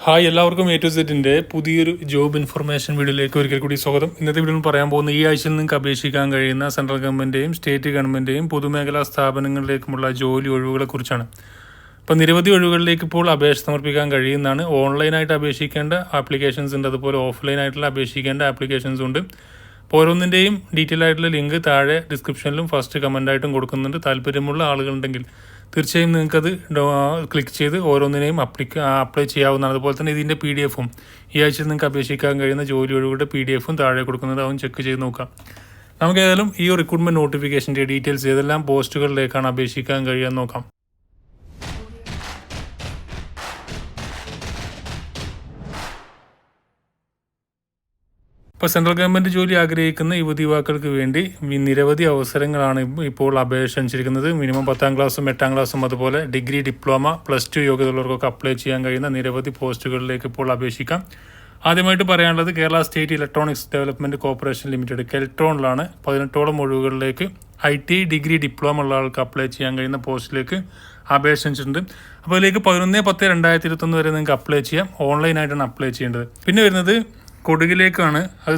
Hi, എല്ലാവർക്കും A to സെറ്റിൻ്റെ പുതിയൊരു ജോബ് ഇൻഫർമേഷൻ വീഡിയോയിലേക്ക് ഒരിക്കൽ കൂടി സ്വാഗതം. ഇന്നത്തെ വീഡിയോയിൽ പറയാൻ പോകുന്ന ഈ ആഴ്ചയിൽ നിങ്ങൾക്ക് അപേക്ഷിക്കാൻ കഴിയുന്ന സെൻട്രൽ ഗവൺമെൻറ്റെയും സ്റ്റേറ്റ് ഗവൺമെൻറ്റെയും പൊതുമേഖലാ സ്ഥാപനങ്ങളിലേക്കുമുള്ള ജോലി ഒഴിവുകളെക്കുറിച്ചാണ്. അപ്പോൾ നിരവധി ഒഴിവുകളിലേക്ക് ഇപ്പോൾ അപേക്ഷ സമർപ്പിക്കാൻ കഴിയുന്നതാണ്. ഓൺലൈനായിട്ട് അപേക്ഷിക്കേണ്ട ആപ്ലിക്കേഷൻസ് ഉണ്ട്, അതുപോലെ ഓഫ്ലൈനായിട്ടുള്ള അപേക്ഷിക്കേണ്ട ആപ്ലിക്കേഷൻസ് ഉണ്ട്. അപ്പോൾ ഓരോന്നിൻ്റെയും ഡീറ്റെയിൽ ആയിട്ടുള്ള ലിങ്ക് താഴെ ഡിസ്ക്രിപ്ഷനിലും ഫസ്റ്റ് കമൻ്റായിട്ടും കൊടുക്കുന്നുണ്ട്. താല്പര്യമുള്ള ആളുകളുണ്ടെങ്കിൽ തീർച്ചയായും നിങ്ങൾക്കത് ക്ലിക്ക് ചെയ്ത് ഓരോന്നിനെയും അപ്ലൈ ചെയ്യാവുന്നതാണ്. അതുപോലെ തന്നെ ഇതിൻ്റെ PDF-ഉം ഈ ആഴ്ച നിങ്ങൾക്ക് അപേക്ഷിക്കാൻ കഴിയുന്ന ജോലി ഒഴിവുകളുടെ PDF-ഉം താഴെ കൊടുക്കുന്നത് അതും ചെക്ക് ചെയ്ത് നോക്കാം. നമുക്ക് ഏതായാലും ഈ റിക്രൂട്ട്മെൻറ്റ് നോട്ടിഫിക്കേഷൻ്റെ ഡീറ്റെയിൽസ് ഏതെല്ലാം പോസ്റ്റുകളിലേക്കാണ് അപേക്ഷിക്കാൻ കഴിയുക നോക്കാം. ഇപ്പോൾ സെൻട്രൽ ഗവൺമെൻറ് ജോലി ആഗ്രഹിക്കുന്ന യുവതിയുവാക്കൾക്ക് വേണ്ടി നിരവധി അവസരങ്ങളാണ് ഇപ്പോൾ അപേക്ഷ ക്ഷണിച്ചിരിക്കുന്നത്. മിനിമം 10ാം ക്ലാസ്സും 8ാം ക്ലാസ്സും അതുപോലെ ഡിഗ്രി, ഡിപ്ലോമ, +2 യോഗ്യതയുള്ളവർക്കൊക്കെ അപ്ലൈ ചെയ്യാൻ കഴിയുന്ന നിരവധി പോസ്റ്റുകളിലേക്ക് ഇപ്പോൾ അപേക്ഷിക്കാം. ആദ്യമായിട്ട് പറയാനുള്ളത് Kerala state electronics development corporation limited കെൽട്രോണിലാണ് 18ഓളം ഒഴിവുകളിലേക്ക് IT, ഡിഗ്രി, ഡിപ്ലോമ ഉള്ള ആൾക്ക് അപ്ലൈ ചെയ്യാൻ കഴിയുന്ന പോസ്റ്റിലേക്ക് അപേക്ഷ ക്ഷണിച്ചിട്ടുണ്ട്. അപ്പോൾ അതിലേക്ക് 11/10/2021 വരെ നിങ്ങൾക്ക് അപ്ലൈ ചെയ്യാം. ഓൺലൈനായിട്ടാണ് അപ്ലൈ ചെയ്യേണ്ടത്. പിന്നെ വരുന്നത് കൊടുകിലേക്കാണ്. അത്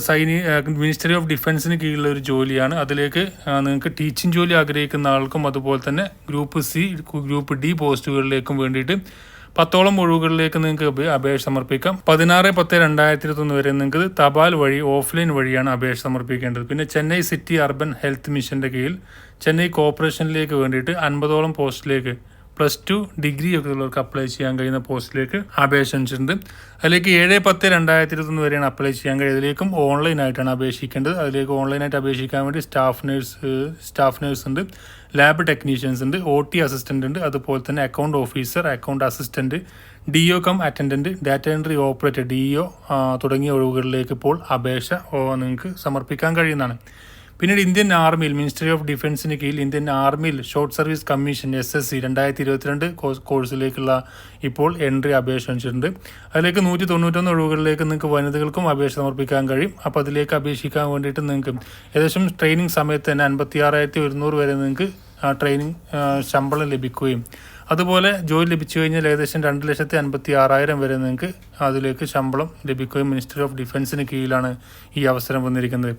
മിനിസ്റ്ററി ഓഫ് ഡിഫൻസിന് കീഴിലുള്ള ഒരു ജോലിയാണ്. അതിലേക്ക് നിങ്ങൾക്ക് ടീച്ചിങ് ജോലി ആഗ്രഹിക്കുന്ന ആൾക്കും അതുപോലെ തന്നെ ഗ്രൂപ്പ് C, ഗ്രൂപ്പ് D പോസ്റ്റുകളിലേക്കും വേണ്ടിയിട്ട് 10ഓളം ഒഴിവുകളിലേക്ക് നിങ്ങൾക്ക് അപേക്ഷ സമർപ്പിക്കാം. 16/10/2021 വരെ നിങ്ങൾക്ക് തപാൽ വഴി ഓഫ്ലൈൻ വഴിയാണ് അപേക്ഷ സമർപ്പിക്കേണ്ടത്. പിന്നെ ചെന്നൈ സിറ്റി അർബൻ ഹെൽത്ത് മിഷൻ്റെ കീഴിൽ ചെന്നൈ കോർപ്പറേഷനിലേക്ക് വേണ്ടിയിട്ട് 50ഓളം പോസ്റ്റിലേക്ക് +2 ഡിഗ്രി ഒക്കെ ഉള്ളവർക്ക് അപ്ലൈ ചെയ്യാൻ കഴിയുന്ന പോസ്റ്റിലേക്ക് അപേക്ഷ ക്ഷണിച്ചിട്ടുണ്ട്. അതിലേക്ക് 7/10/2021 വരെയാണ് അപ്ലൈ ചെയ്യാൻ കഴിയുന്നത്. അതിലേക്കും ഓൺലൈനായിട്ടാണ് അപേക്ഷിക്കേണ്ടത്. അതിലേക്ക് ഓൺലൈനായിട്ട് അപേക്ഷിക്കാൻ വേണ്ടി സ്റ്റാഫ് നേഴ്സ് ഉണ്ട്, ലാബ് ടെക്നീഷ്യൻസ് ഉണ്ട്, OT അസിസ്റ്റൻ്റ് ഉണ്ട്, അതുപോലെ തന്നെ account officer, account assistant, DO cum attendant, data entry operator DO തുടങ്ങിയ ഒഴിവുകളിലേക്ക് ഇപ്പോൾ അപേക്ഷ നിങ്ങൾക്ക് സമർപ്പിക്കാൻ കഴിയുന്നതാണ്. പിന്നീട് ഇന്ത്യൻ ആർമിയിൽ മിനിസ്റ്ററി ഓഫ് ഡിഫൻസിന് കീഴിൽ ഇന്ത്യൻ ആർമിയിൽ ഷോർട്ട് സർവീസ് കമ്മീഷൻ SSC 2022 കോഴ്സിലേക്കുള്ള ഇപ്പോൾ എൻട്രി അപേക്ഷ ക്ഷണിച്ചിട്ടുണ്ട്. അതിലേക്ക് 191 ഒഴിവുകളിലേക്ക് നിങ്ങൾക്ക് വനിതകൾക്കും അപേക്ഷ സമർപ്പിക്കാൻ കഴിയും. അപ്പോൾ അതിലേക്ക് അപേക്ഷിക്കാൻ വേണ്ടിയിട്ട് നിങ്ങൾക്ക് ഏകദേശം ട്രെയിനിങ് സമയത്ത് തന്നെ 56,100 വരെ നിങ്ങൾക്ക് ട്രെയിനിങ് ശമ്പളം ലഭിക്കുകയും അതുപോലെ ജോലി ലഭിച്ചു കഴിഞ്ഞാൽ ഏകദേശം 2,56,000 വരെ നിങ്ങൾക്ക് അതിലേക്ക് ശമ്പളം ലഭിക്കുകയും മിനിസ്റ്ററി ഓഫ് ഡിഫൻസിന് കീഴിലാണ് ഈ അവസരം വന്നിരിക്കുന്നത്.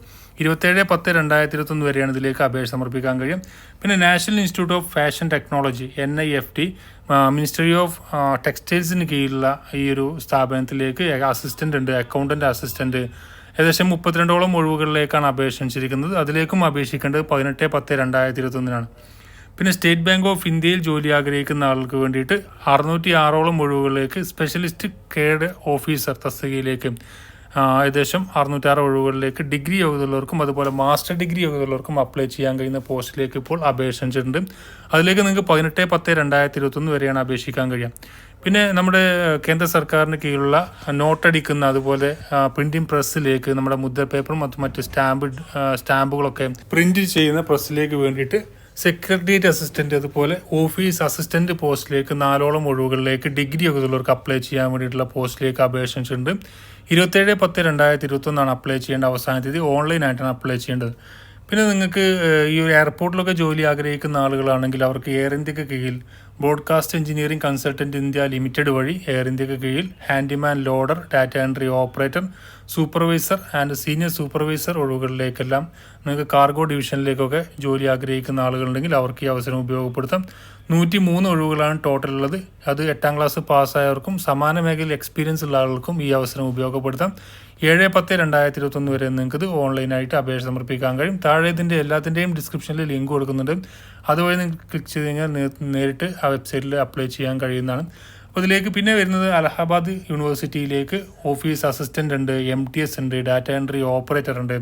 27/10/2021 വരെയാണ് ഇതിലേക്ക് അപേക്ഷ സമർപ്പിക്കാൻ കഴിയും. പിന്നെ national institute of fashion technology NIFT ministry of ടെക്സ്റ്റൈൽസിന് കീഴിലുള്ള ഈ ഒരു സ്ഥാപനത്തിലേക്ക് അസിസ്റ്റൻ്റ് ഉണ്ട്, അക്കൗണ്ടൻ്റ് അസിസ്റ്റൻ്റ്, ഏകദേശം 32ഓളം ഒഴിവുകളിലേക്കാണ് അപേക്ഷ ക്ഷണിച്ചിരിക്കുന്നത്. അതിലേക്കും അപേക്ഷിക്കേണ്ടത് 18/10/2021 പിന്നെ സ്റ്റേറ്റ് ബാങ്ക് ഓഫ് ഇന്ത്യയിൽ ജോലി ആഗ്രഹിക്കുന്ന ആൾക്ക് വേണ്ടിയിട്ട് 606ഓളം ഒഴിവുകളിലേക്ക് സ്പെഷ്യലിസ്റ്റ് കേഡ് ഓഫീസർ തസ്തികയിലേക്ക് ഏകദേശം 606 ഒഴിവുകളിലേക്ക് ഡിഗ്രി യോഗ്യതയുള്ളവർക്കും അതുപോലെ മാസ്റ്റർ ഡിഗ്രി യോഗ്യതയുള്ളവർക്കും അപ്ലൈ ചെയ്യാൻ കഴിയുന്ന പോസ്റ്റിലേക്ക് ഇപ്പോൾ അപേക്ഷ ക്ഷണിച്ചിട്ടുണ്ട്. അതിലേക്ക് നിങ്ങൾക്ക് 18/10/2021 വരെയാണ് അപേക്ഷിക്കാൻ കഴിയുക. പിന്നെ നമ്മുടെ കേന്ദ്ര സർക്കാരിന് കീഴിലുള്ള നോട്ടടിക്കുന്ന അതുപോലെ പ്രിൻറ്റിംഗ് പ്രസ്സിലേക്ക് നമ്മുടെ മുദ്ര പേപ്പറും മറ്റ് സ്റ്റാമ്പുകളൊക്കെ പ്രിൻറ്റ് ചെയ്യുന്ന പ്രസ്സിലേക്ക് വേണ്ടിയിട്ട് സെക്രട്ടേറിയറ്റ് അസിസ്റ്റൻ്റ് അതുപോലെ ഓഫീസ് അസിസ്റ്റൻ്റ് പോസ്റ്റിലേക്ക് 4ഓളം ഒഴിവുകളിലേക്ക് ഡിഗ്രി യോഗ്യതയുള്ളവർക്ക് അപ്ലൈ ചെയ്യാൻ വേണ്ടിയിട്ടുള്ള പോസ്റ്റിലേക്ക് അപേക്ഷ ക്ഷണിച്ചിട്ടുണ്ട്. 27/10/2021 അപ്ലൈ ചെയ്യേണ്ട അവസാന തീയതി. ഓൺലൈനായിട്ടാണ് അപ്ലൈ ചെയ്യേണ്ടത്. പിന്നെ നിങ്ങൾക്ക് ഈ ഒരു എയർപോർട്ടിലൊക്കെ ജോലി ആഗ്രഹിക്കുന്ന ആളുകളാണെങ്കിൽ അവർക്ക് എയർ ഇന്ത്യക്ക് കീഴിൽ broadcast engineering consultant India limited വഴി എയർ ഇന്ത്യക്ക് കീഴിൽ handyman loader, data entry operator, supervisor and senior supervisor ഒഴിവുകളിലേക്കെല്ലാം നിങ്ങൾക്ക് കാർഗോ ഡിവിഷനിലേക്കൊക്കെ ജോലി ആഗ്രഹിക്കുന്ന ആളുകളുണ്ടെങ്കിൽ അവർക്ക് ഈ അവസരം ഉപയോഗപ്പെടുത്താം. 103 ഒഴിവുകളാണ് ടോട്ടൽ ഉള്ളത്. അത് 8ാം ക്ലാസ് പാസ്സായവർക്കും സമാന മേഖലയിൽ എക്സ്പീരിയൻസ് ഉള്ള ആളുകൾക്കും ഈ അവസരം ഉപയോഗപ്പെടുത്താം. 7/10/2021 വരെ നിങ്ങൾക്ക് ഓൺലൈനായിട്ട് അപേക്ഷ സമർപ്പിക്കാൻ കഴിയും. താഴെ ഇതിൻ്റെ എല്ലാത്തിൻ്റെയും ഡിസ്ക്രിപ്ഷനിൽ ലിങ്ക് കൊടുക്കുന്നുണ്ട്. അതുവഴി നിങ്ങൾക്ക് ക്ലിക്ക് ചെയ്ത് കഴിഞ്ഞാൽ നേരിട്ട് ആ വെബ്സൈറ്റിൽ അപ്ലൈ ചെയ്യാൻ കഴിയുന്നതാണ്. അപ്പോൾ ഇതിലേക്ക് പിന്നെ വരുന്നത് അലഹാബാദ് യൂണിവേഴ്സിറ്റിയിലേക്ക് ഓഫീസ് അസിസ്റ്റൻ്റ് ഉണ്ട്, MTS ഉണ്ട്, ഡാറ്റ എൻട്രി ഓപ്പറേറ്റർ ഉണ്ട്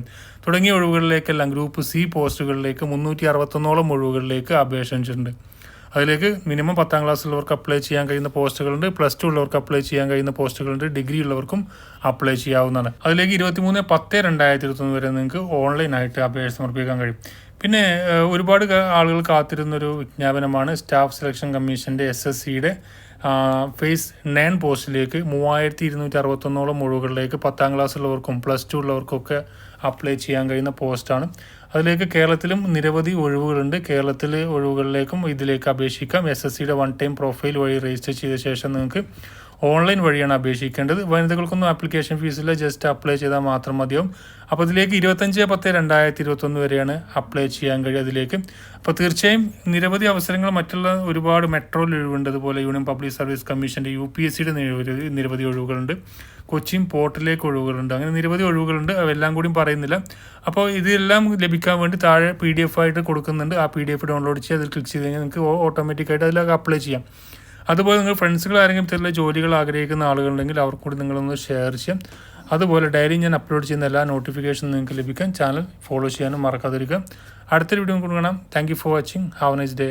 തുടങ്ങിയ ഒഴിവുകളിലേക്കെല്ലാം ഗ്രൂപ്പ് C പോസ്റ്റുകളിലേക്ക് 361ഓളം ഒഴിവുകളിലേക്ക് അപേക്ഷ ക്ഷണിച്ചിട്ടുണ്ട്. അതിലേക്ക് മിനിമം 10ാം ക്ലാസ്സിലുള്ളവർക്ക് അപ്ലൈ ചെയ്യാൻ കഴിയുന്ന പോസ്റ്റുകളുണ്ട്, +2 ഉള്ളവർക്ക് അപ്ലൈ ചെയ്യാൻ കഴിയുന്ന പോസ്റ്റുകളുണ്ട്, ഡിഗ്രി ഉള്ളവർക്കും അപ്ലൈ ചെയ്യാവുന്നതാണ്. അതിലേക്ക് 23/10/2021 വരെ നിങ്ങൾക്ക് ഓൺലൈനായിട്ട് അപേക്ഷ സമർപ്പിക്കാൻ കഴിയും. പിന്നെ ഒരുപാട് ആളുകൾ കാത്തിരുന്നൊരു വിജ്ഞാപനമാണ് സ്റ്റാഫ് സെലക്ഷൻ കമ്മീഷൻ്റെ SSCയുടെ ഫേസ് 9 പോസ്റ്റിലേക്ക് 3261ഓളം ഒഴിവുകളിലേക്ക് 10ാം ക്ലാസ്സുള്ളവർക്കും +2 ഉള്ളവർക്കൊക്കെ അപ്ലൈ ചെയ്യാൻ കഴിയുന്ന പോസ്റ്റാണ്. അതിലേക്ക് കേരളത്തിലും നിരവധി ഒഴിവുകളുണ്ട്. കേരളത്തിലെ ഒഴിവുകളിലേക്കും ഇതിലേക്ക് അപേക്ഷിക്കാം. SSCയുടെ 1 ടൈം പ്രൊഫൈൽ വഴി രജിസ്റ്റർ ചെയ്ത ശേഷം നിങ്ങൾക്ക് ഓൺലൈൻ വഴിയാണ് അപേക്ഷിക്കേണ്ടത്. വനിതകൾക്കൊന്നും ആപ്ലിക്കേഷൻ ഫീസില്ല, ജസ്റ്റ് അപ്ലൈ ചെയ്താൽ മാത്രം മതിയാവും. അപ്പോൾ ഇതിലേക്ക് 25/10/2021 വരെയാണ് അപ്ലൈ ചെയ്യാൻ കഴിയുക അതിലേക്ക്. അപ്പോൾ തീർച്ചയായും നിരവധി അവസരങ്ങൾ മറ്റുള്ള ഒരുപാട് മെട്രോയിൽ ഒഴിവുണ്ട്, അതുപോലെ യൂണിയൻ പബ്ലിക് സർവീസ് കമ്മീഷൻ്റെ UPSCയുടെ നിരവധി ഒഴിവുകളുണ്ട്, കൊച്ചിൻ പോർട്ടിലേക്ക് ഒഴിവുകളുണ്ട്, അങ്ങനെ നിരവധി ഒഴിവുകളുണ്ട്. അതെല്ലാം കൂടി പറയുന്നില്ല. അപ്പോൾ ഇതെല്ലാം ലഭിക്കാൻ വേണ്ടി താഴെ PDF ആയിട്ട് കൊടുക്കുന്നുണ്ട്. ആ PDF ഡൗൺലോഡ് ചെയ്യുക, അതിൽ ക്ലിക്ക് ചെയ്ത് കഴിഞ്ഞാൽ നിങ്ങൾക്ക് ഓട്ടോമാറ്റിക്കായിട്ട് അതിലൊക്കെ അപ്ലൈ ചെയ്യാം. അതുപോലെ നിങ്ങൾ ഫ്രണ്ട്സുകൾ ആരെങ്കിലും ഇത്തരത്തിലുള്ള ജോലികൾ ആഗ്രഹിക്കുന്ന ആളുകളുണ്ടെങ്കിൽ അവർക്ക് കൂടി നിങ്ങളൊന്ന് ഷെയർ ചെയ്യാം. അതുപോലെ ഡെയിലി ഞാൻ അപ്ലോഡ് ചെയ്യുന്ന എല്ലാ നോട്ടിഫിക്കേഷനും നിങ്ങൾക്ക് ലഭിക്കാൻ ചാനൽ ഫോളോ ചെയ്യാനും മറക്കാതിരിക്കുക. അടുത്തൊരു വീഡിയോ കാണാം. Thank you for watching. Have A nice day.